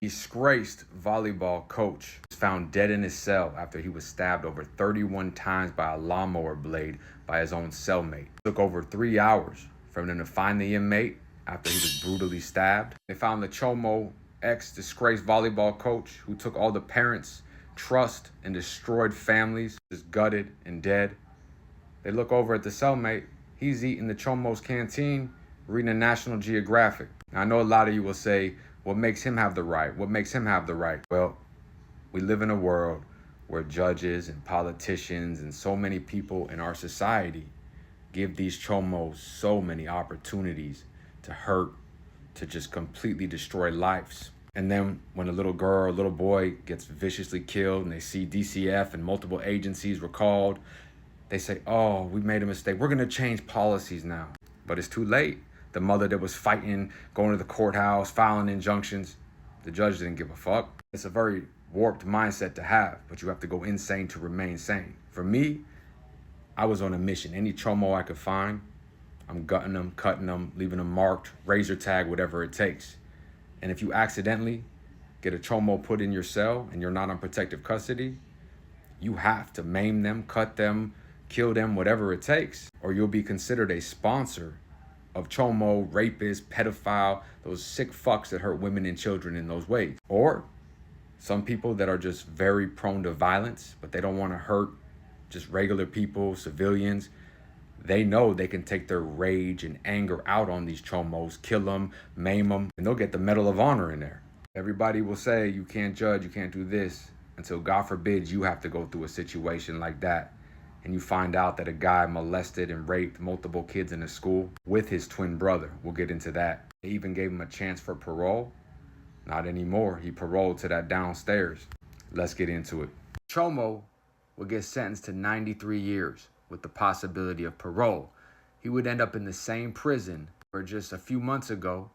Disgraced volleyball coach was found dead in his cell after he was stabbed over 31 times by a lawnmower blade by his own cellmate. It took over 3 hours for them to find the inmate after he was brutally stabbed. They found the Chomo ex-disgraced volleyball coach who took all the parents' trust and destroyed families, just gutted and dead. They look over at the cellmate. He's eating the Chomo's canteen, reading a National Geographic. Now, I know a lot of you will say, what makes him have the right? What makes him have the right? Well, we live in a world where judges and politicians and so many people in our society give these chomos so many opportunities to hurt, to just completely destroy lives. And then when a little girl or little boy gets viciously killed and they see DCF and multiple agencies were called, they say, oh, we made a mistake. We're gonna change policies now. But it's too late. The mother that was fighting, going to the courthouse, filing injunctions, the judge didn't give a fuck. It's a very warped mindset to have, but you have to go insane to remain sane. For me, I was on a mission. Any chomo I could find, I'm gutting them, cutting them, leaving them marked, razor tag, whatever it takes. And if you accidentally get a chomo put in your cell and you're not on protective custody, you have to maim them, cut them, kill them, whatever it takes, or you'll be considered a sponsor of chomo, rapists, pedophile, those sick fucks that hurt women and children in those ways. Or some people that are just very prone to violence, but they don't want to hurt just regular people, civilians. They know they can take their rage and anger out on these chomos, kill them, maim them, and they'll get the Medal of Honor in there. Everybody will say you can't judge, you can't do this, until God forbid you have to go through a situation like that. And you find out that a guy molested and raped multiple kids in a school with his twin brother. We'll get into that. They even gave him a chance for parole. Not anymore. He paroled to that downstairs. Let's get into it. Chomo will get sentenced to 93 years with the possibility of parole. He would end up in the same prison where just a few months ago,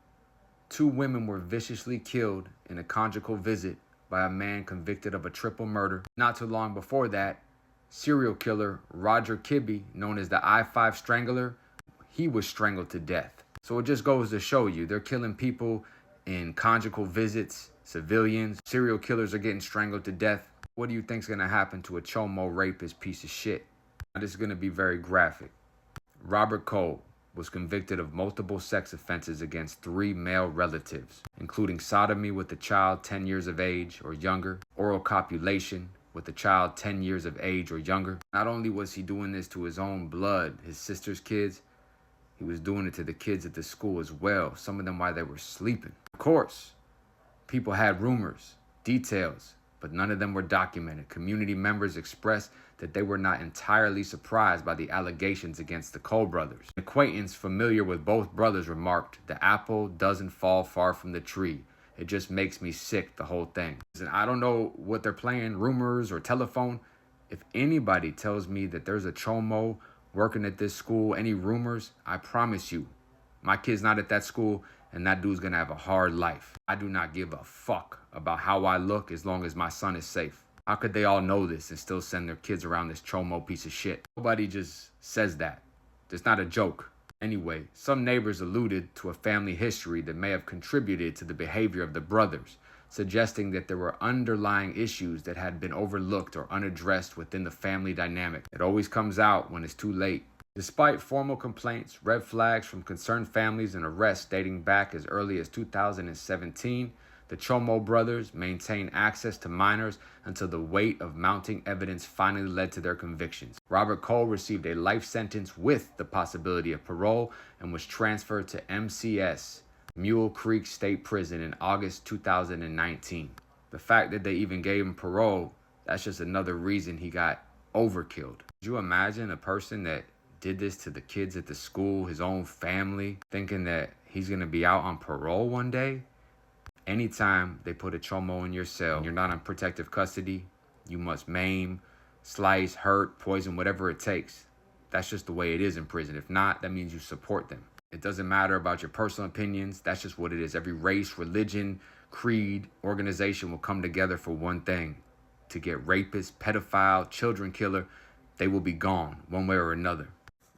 2 women were viciously killed in a conjugal visit by a man convicted of a triple murder. Not too long before that, serial killer Roger Kibbe, known as the I-5 Strangler, he was strangled to death. So it just goes to show you, they're killing people in conjugal visits, civilians. Serial killers are getting strangled to death. What do you think's gonna happen to a chomo rapist piece of shit? Now, this is gonna be very graphic. Robert Cole was convicted of multiple sex offenses against 3 male relatives, including sodomy with a child 10 years of age or younger, oral copulation with a child 10 years of age or younger. Not only was he doing this to his own blood, his sister's kids, he was doing it to the kids at the school as well, some of them while they were sleeping. Of course, people had rumors, details, but none of them were documented. Community members expressed that they were not entirely surprised by the allegations against the Cole brothers. An acquaintance familiar with both brothers remarked, "The apple doesn't fall far from the tree. It just makes me sick, the whole thing." And I don't know what they're playing, rumors or telephone. If anybody tells me that there's a chomo working at this school, any rumors, I promise you, my kid's not at that school and that dude's gonna have a hard life. I do not give a fuck about how I look as long as my son is safe. How could they all know this and still send their kids around this chomo piece of shit? Nobody just says that. It's not a joke. Anyway, some neighbors alluded to a family history that may have contributed to the behavior of the brothers, suggesting that there were underlying issues that had been overlooked or unaddressed within the family dynamic. It always comes out when it's too late. Despite formal complaints, red flags from concerned families, and arrests dating back as early as 2017, the Chomo brothers maintained access to minors until the weight of mounting evidence finally led to their convictions. Robert Cole received a life sentence with the possibility of parole and was transferred to MCS, Mule Creek State Prison, in August 2019. The fact that they even gave him parole, that's just another reason he got overkilled. Could you imagine a person that did this to the kids at the school, his own family, thinking that he's gonna be out on parole one day? Anytime they put a chomo in your cell and you're not in protective custody, you must maim, slice, hurt, poison, whatever it takes. That's just the way it is in prison. If not, that means you support them. It doesn't matter about your personal opinions. That's just what it is. Every race, religion, creed, organization will come together for one thing: to get rapist, pedophile, children killer. They will be gone one way or another.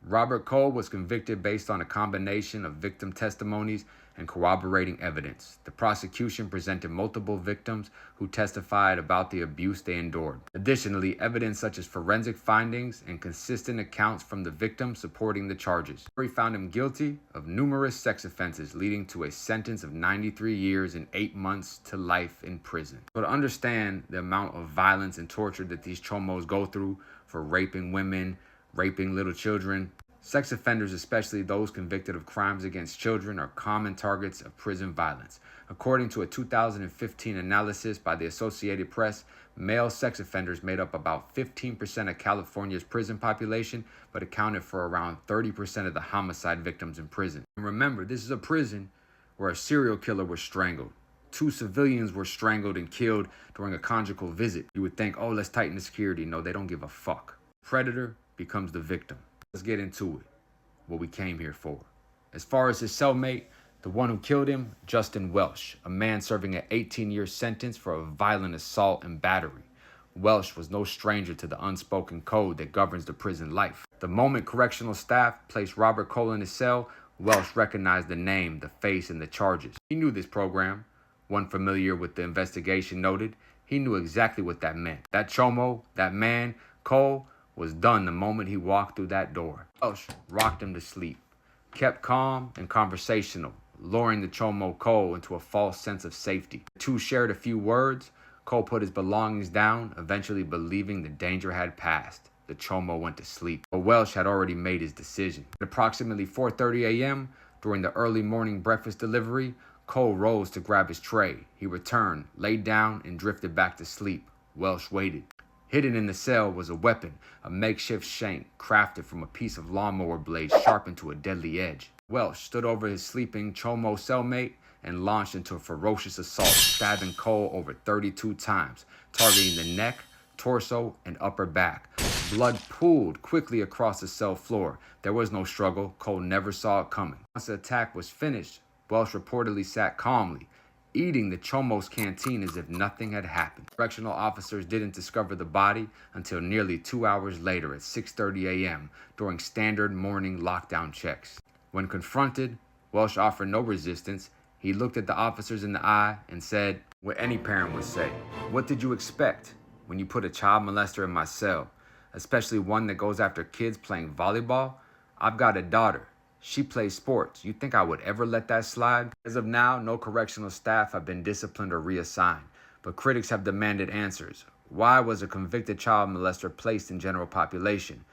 Robert Cole was convicted based on a combination of victim testimonies and corroborating evidence. The prosecution presented multiple victims who testified about the abuse they endured. Additionally, evidence such as forensic findings and consistent accounts from the victims supporting the charges. The jury found him guilty of numerous sex offenses, leading to a sentence of 93 years and 8 months to life in prison. So to understand the amount of violence and torture that these chomos go through for raping women, raping little children, sex offenders, especially those convicted of crimes against children, are common targets of prison violence. According to a 2015 analysis by the Associated Press, male sex offenders made up about 15% of California's prison population, but accounted for around 30% of the homicide victims in prison. And remember, this is a prison where a serial killer was strangled. 2 civilians were strangled and killed during a conjugal visit. You would think, oh, let's tighten the security. No, they don't give a fuck. Predator becomes the victim. Let's get into it, what we came here for. As far as his cellmate, the one who killed him, Justin Welsh, a man serving an 18-year sentence for a violent assault and battery. Welsh was no stranger to the unspoken code that governs the prison life. The moment correctional staff placed Robert Cole in his cell, Welsh recognized the name, the face, and the charges. He knew this program. One familiar with the investigation noted, he knew exactly what that meant. That chomo, that man, Cole, was done the moment he walked through that door. Welsh rocked him to sleep, kept calm and conversational, luring the chomo Cole into a false sense of safety. The two shared a few words. Cole put his belongings down, eventually believing the danger had passed. The chomo went to sleep, but Welsh had already made his decision. At approximately 4:30 a.m., during the early morning breakfast delivery, Cole rose to grab his tray. He returned, laid down, and drifted back to sleep. Welsh waited. Hidden in the cell was a weapon, a makeshift shank crafted from a piece of lawnmower blade sharpened to a deadly edge. Welsh stood over his sleeping chomo cellmate and launched into a ferocious assault, stabbing Cole over 32 times, targeting the neck, torso, and upper back. Blood pooled quickly across the cell floor. There was no struggle. Cole never saw it coming. Once the attack was finished, Welsh reportedly sat calmly, eating the chomo's canteen as if nothing had happened. Correctional officers didn't discover the body until nearly 2 hours later at 6:30 a.m. during standard morning lockdown checks. When confronted, Welsh offered no resistance. He looked at the officers in the eye and said what any parent would say. "What did you expect when you put a child molester in my cell, especially one that goes after kids playing volleyball? I've got a daughter. She plays sports. You think I would ever let that slide?" As of now, no correctional staff have been disciplined or reassigned, but critics have demanded answers. Why was a convicted child molester placed in general population?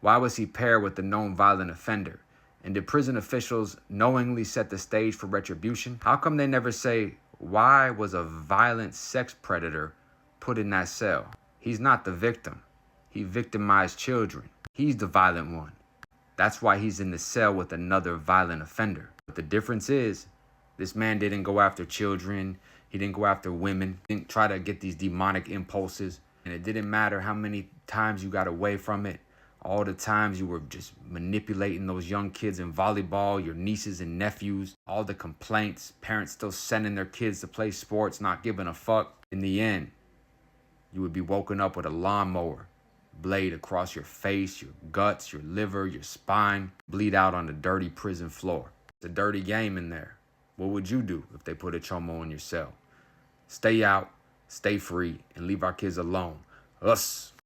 Why was he paired with a known violent offender? And did prison officials knowingly set the stage for retribution? How come they never say, why was a violent sex predator put in that cell? He's not the victim. He victimized children. He's the violent one. That's why he's in the cell with another violent offender. But the difference is, this man didn't go after children. He didn't go after women. He didn't try to get these demonic impulses. And it didn't matter how many times you got away from it. All the times you were just manipulating those young kids in volleyball, your nieces and nephews, all the complaints, parents still sending their kids to play sports, not giving a fuck. In the end, you would be woken up with a lawnmower blade across your face, your guts, your liver, your spine, bleed out on the dirty prison floor. It's a dirty game in there. What would you do if they put a chomo in your cell? Stay out, stay free, and leave our kids alone. Us.